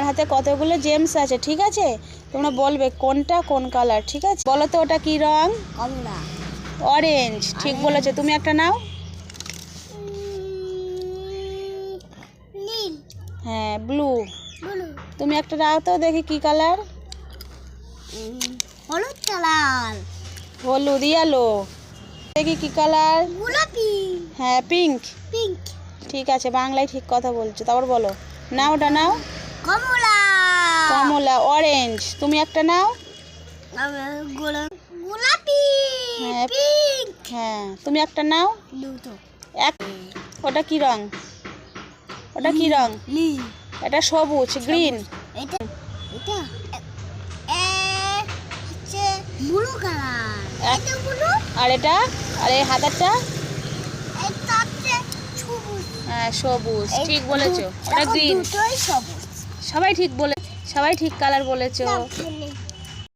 হাতে কতগুলো জেমস আছে, ঠিক আছে? তোমরা বলবে কোনটা কোন কালার, ঠিক আছে? বলো তো ওটা কি রং? কমলা। অরেঞ্জ, ঠিক বলেছো। তুমি একটা নাও। নীল। হ্যাঁ, ব্লু। ব্লু। তুমি একটা দাও তো দেখি কি কালার। হলুদ কালার। হলুদ, ইয়েলো। দেখি কি কালার। গোলাপি। হ্যাঁ, পিঙ্ক। পিঙ্ক। ঠিক আছে, বাংলায় ঠিক কথা বলছো। তারপর বলো। নাও, ওটা নাও। কমলা। কমলা, অরেঞ্জ। তুমি একটা নাও। গোলাপি। হ্যাঁ, পিঙ্ক। হ্যাঁ, তুমি একটা নাও। দুটো। এক। ওটা কি রং? ওটা কি রং? নীল। এটা সবুজ, গ্রিন। এটা এটা হচ্ছে ব্লু কালার। এটা ব্লু। আর এটা, আর এই হাতেরটা? এটা হচ্ছে সবুজ। হ্যাঁ, সবুজ, ঠিক বলেছো। ওটা গ্রিন। দুটোই সবুজ। সবাই ঠিক বলে, সবাই ঠিক কালার বলেছো। না,